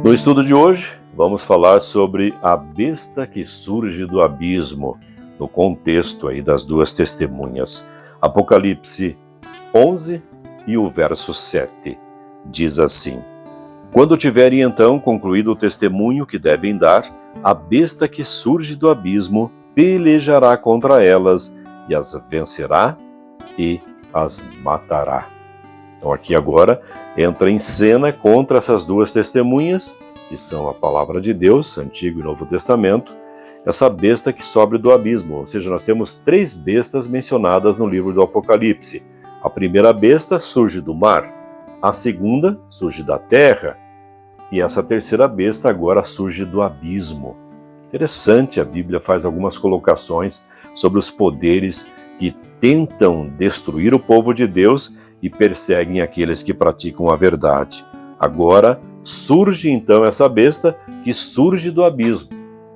No estudo de hoje, vamos falar sobre a besta que surge do abismo, no contexto aí das duas testemunhas. Apocalipse 11 e o verso 7 diz assim: Quando tiverem então concluído o testemunho que devem dar, a besta que surge do abismo pelejará contra elas e as vencerá e as matará. Então aqui agora entra em cena contra essas duas testemunhas, que são a palavra de Deus, Antigo e Novo Testamento, essa besta que sobe do abismo. Ou seja, nós temos 3 bestas mencionadas no livro do Apocalipse. A primeira besta surge do mar, a segunda surge da terra, e essa terceira besta agora surge do abismo. Interessante, a Bíblia faz algumas colocações sobre os poderes que tentam destruir o povo de Deus e perseguem aqueles que praticam a verdade. Agora surge então essa besta que surge do abismo.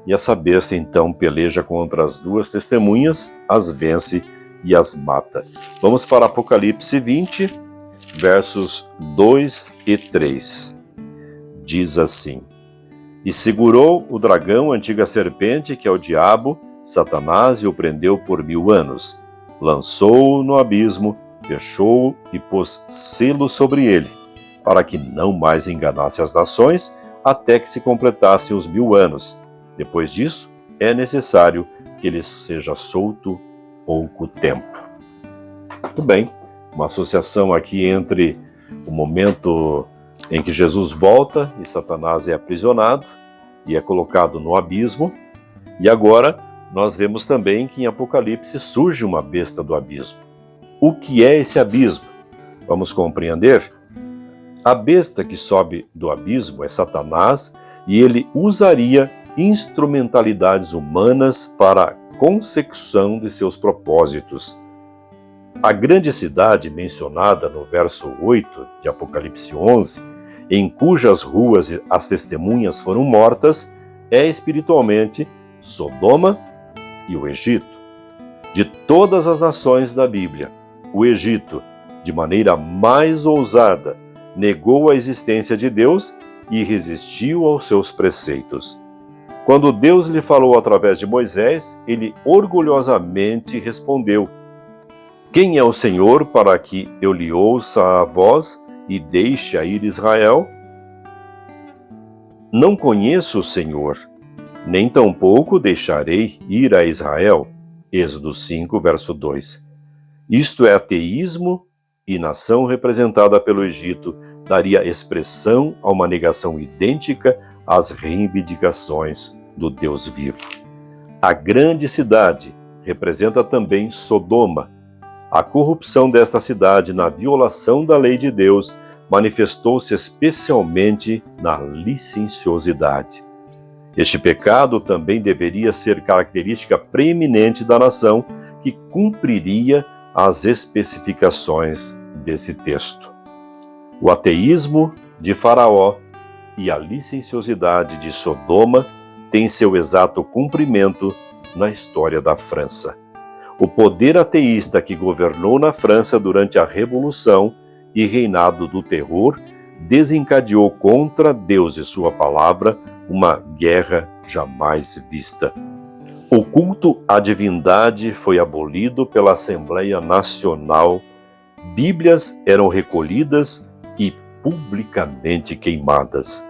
E essa besta então peleja contra as duas testemunhas, as vence e as mata. Vamos para Apocalipse 20, versos 2 e 3. Diz assim: E segurou o dragão, a antiga serpente, que é o diabo, Satanás, e o prendeu por 1000 anos. Lançou-o no abismo, fechou-o e pôs selo sobre ele, para que não mais enganasse as nações, até que se completassem os 1000 anos. Depois disso, é necessário que ele seja solto pouco tempo. Muito bem, uma associação aqui entre o momento em que Jesus volta e Satanás é aprisionado e é colocado no abismo, e agora nós vemos também que em Apocalipse surge uma besta do abismo. O que é esse abismo? Vamos compreender? A besta que sobe do abismo é Satanás, e ele usaria instrumentalidades humanas para a consecução de seus propósitos. A grande cidade mencionada no verso 8 de Apocalipse 11, em cujas ruas as testemunhas foram mortas, é espiritualmente Sodoma e o Egito. De todas as nações da Bíblia, o Egito, de maneira mais ousada, negou a existência de Deus e resistiu aos seus preceitos. Quando Deus lhe falou através de Moisés, ele orgulhosamente respondeu: Quem é o Senhor para que eu lhe ouça a voz e deixe a ir Israel? Não conheço o Senhor, nem tampouco deixarei ir a Israel. Êxodo 5, verso 2. Isto é ateísmo, e nação representada pelo Egito daria expressão a uma negação idêntica às reivindicações do Deus vivo. A grande cidade representa também Sodoma. A corrupção desta cidade na violação da lei de Deus manifestou-se especialmente na licenciosidade. Este pecado também deveria ser característica preeminente da nação que cumpriria as especificações desse texto. O ateísmo de Faraó e a licenciosidade de Sodoma têm seu exato cumprimento na história da França. O poder ateísta que governou na França durante a Revolução e reinado do terror desencadeou contra Deus e sua palavra uma guerra jamais vista. O culto à divindade foi abolido pela Assembleia Nacional, Bíblias eram recolhidas e publicamente queimadas.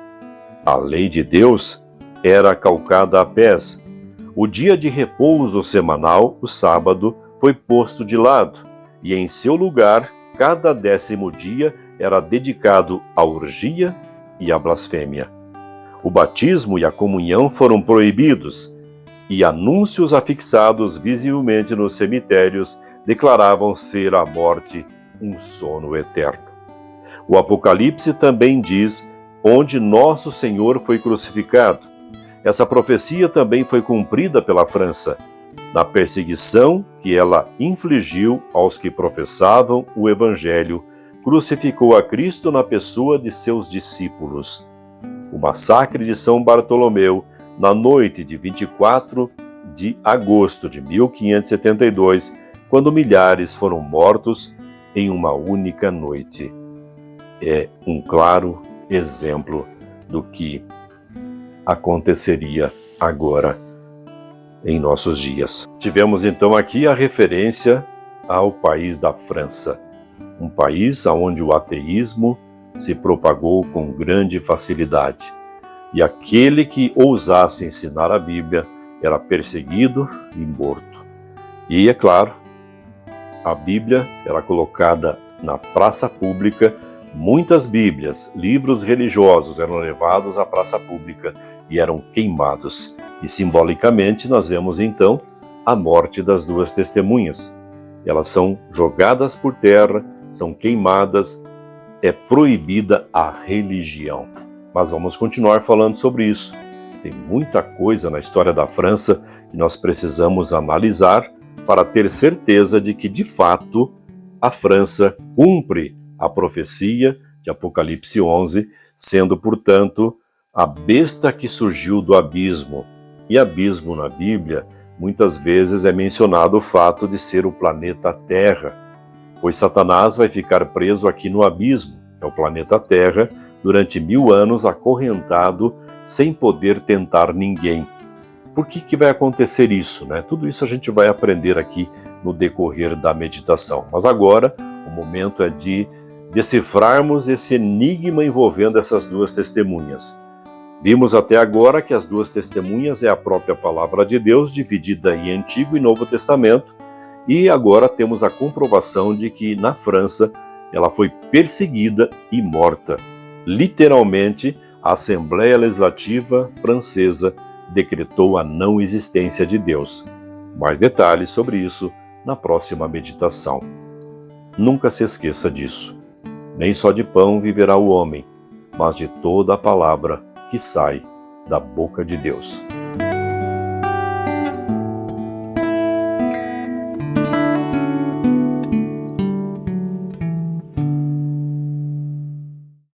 A lei de Deus era calcada a pés. O dia de repouso semanal, o sábado, foi posto de lado, e em seu lugar, cada 10º dia era dedicado à orgia e à blasfêmia. O batismo e a comunhão foram proibidos, e anúncios afixados visivelmente nos cemitérios declaravam ser a morte um sono eterno. O Apocalipse também diz onde nosso Senhor foi crucificado. Essa profecia também foi cumprida pela França, na perseguição que ela infligiu aos que professavam o Evangelho, crucificou a Cristo na pessoa de seus discípulos. O massacre de São Bartolomeu, na noite de 24 de agosto de 1572, quando milhares foram mortos em uma única noite. É um claro exemplo do que aconteceria agora em nossos dias. Tivemos então aqui a referência ao país da França, um país onde o ateísmo se propagou com grande facilidade. E aquele que ousasse ensinar a Bíblia era perseguido e morto. E, é claro, a Bíblia era colocada na praça pública. Muitas Bíblias, livros religiosos eram levados à praça pública e eram queimados. E simbolicamente nós vemos então a morte das duas testemunhas. Elas são jogadas por terra, são queimadas, é proibida a religião. Mas vamos continuar falando sobre isso. Tem muita coisa na história da França que nós precisamos analisar para ter certeza de que, de fato, a França cumpre a profecia de Apocalipse 11, sendo, portanto, a besta que surgiu do abismo. E abismo na Bíblia, muitas vezes é mencionado o fato de ser o planeta Terra, pois Satanás vai ficar preso aqui no abismo, é o planeta Terra, durante 1000 anos acorrentado, sem poder tentar ninguém. Por que vai acontecer isso, né? Tudo isso a gente vai aprender aqui no decorrer da meditação. Mas agora, o momento é de decifrarmos esse enigma envolvendo essas duas testemunhas. Vimos até agora que as duas testemunhas é a própria palavra de Deus, dividida em Antigo e Novo Testamento, e agora temos a comprovação de que na França ela foi perseguida e morta. Literalmente, a Assembleia Legislativa Francesa decretou a não existência de Deus. Mais detalhes sobre isso na próxima meditação. Nunca se esqueça disso. Nem só de pão viverá o homem, mas de toda a palavra que sai da boca de Deus.